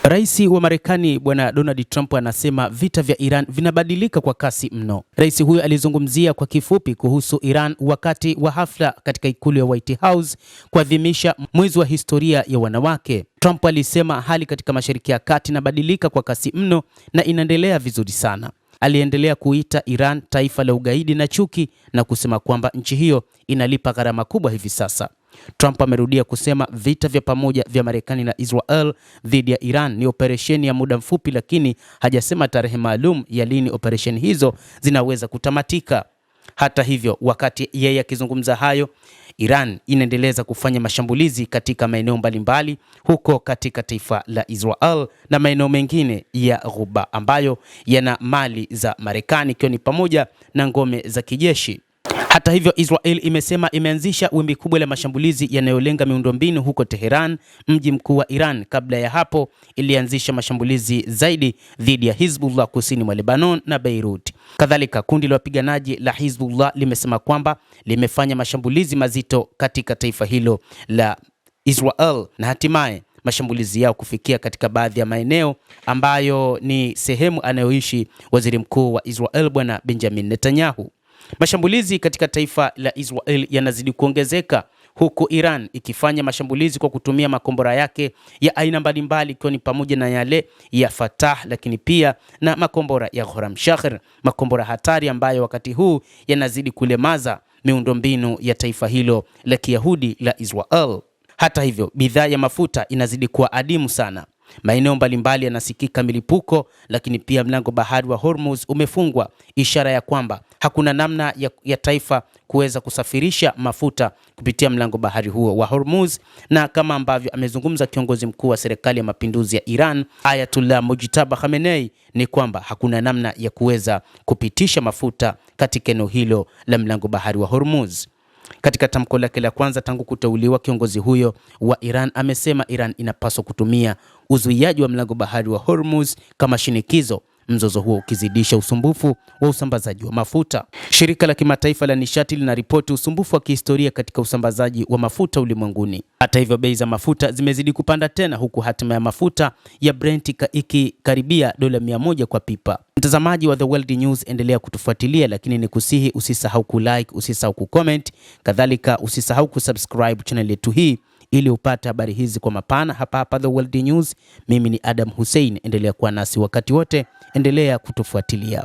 Rais wa Marekani Bwana Donald Trump anasema vita vya Iran vinabadilika kwa kasi mno. Rais huyo alizungumzia kwa kifupi kuhusu Iran wakati wa hafla katika ikulu ya White House kuadhimisha mwezi wa historia ya wanawake. Trump alisema hali katika Mashariki ya Kati inabadilika kwa kasi mno na inaendelea vizuri sana. Aliendelea kuita Iran taifa la ugaidi na chuki na kusema kwamba nchi hiyo inalipa gharama kubwa hivi sasa. Trump amerudia kusema vita vya pamoja vya Marekani na Israel dhidi ya Iran ni operesheni ya muda mfupi, lakini hajasema tarehe maalum ya lini operesheni hizo zinaweza kutamatika. Hata hivyo, wakati yeye akizungumza hayo, Iran inaendeleza kufanya mashambulizi katika maeneo mbalimbali huko katika taifa la Israel na maeneo mengine ya Ghuba ambayo yana mali za Marekani, ikiwa ni pamoja na ngome za kijeshi. Hata hivyo, Israel imesema imeanzisha wimbi kubwa la mashambulizi yanayolenga miundombinu huko Tehran, mji mkuu wa Iran. Kabla ya hapo, ilianzisha mashambulizi zaidi dhidi ya Hizbullah kusini mwa Lebanon na Beirut. Kadhalika, kundi la wapiganaji la Hizbullah limesema kwamba limefanya mashambulizi mazito katika taifa hilo la Israel na hatimaye mashambulizi yao kufikia katika baadhi ya maeneo ambayo ni sehemu anayoishi waziri mkuu wa Israel Bwana Benjamin Netanyahu. Mashambulizi katika taifa la Israel yanazidi kuongezeka huku Iran ikifanya mashambulizi kwa kutumia makombora yake ya aina mbalimbali, ikiwa ni pamoja na yale ya Fatah, lakini pia na makombora ya Khorramshahr, makombora hatari ambayo wakati huu yanazidi kulemaza miundombinu ya taifa hilo la Kiyahudi la Israel. Hata hivyo, bidhaa ya mafuta inazidi kuwa adimu sana. Maeneo mbalimbali yanasikika milipuko, lakini pia mlango bahari wa Hormuz umefungwa, ishara ya kwamba hakuna namna ya taifa kuweza kusafirisha mafuta kupitia mlango bahari huo wa Hormuz. Na kama ambavyo amezungumza kiongozi mkuu wa serikali ya mapinduzi ya Iran Ayatollah Mojtaba Khamenei, ni kwamba hakuna namna ya kuweza kupitisha mafuta katika eneo hilo la mlango bahari wa Hormuz. Katika tamko lake la kwanza tangu kuteuliwa, kiongozi huyo wa Iran amesema Iran inapaswa kutumia uzuiaji wa mlango bahari wa Hormuz kama shinikizo, mzozo huo ukizidisha usumbufu wa usambazaji wa mafuta. Shirika la kimataifa la nishati linaripoti usumbufu wa kihistoria katika usambazaji wa mafuta ulimwenguni. Hata hivyo, bei za mafuta zimezidi kupanda tena, huku hatima ya mafuta ya Brent ikikaribia dola 100 kwa pipa. Mtazamaji wa The World News, endelea kutufuatilia, lakini nikusihi usisahau kulike, usisahau kucomment, kadhalika usisahau kusubscribe channel yetu hii ili upate habari hizi kwa mapana hapa The World News. Mimi ni Adam Hussein, endelea kuwa nasi wakati wote, endelea kutufuatilia.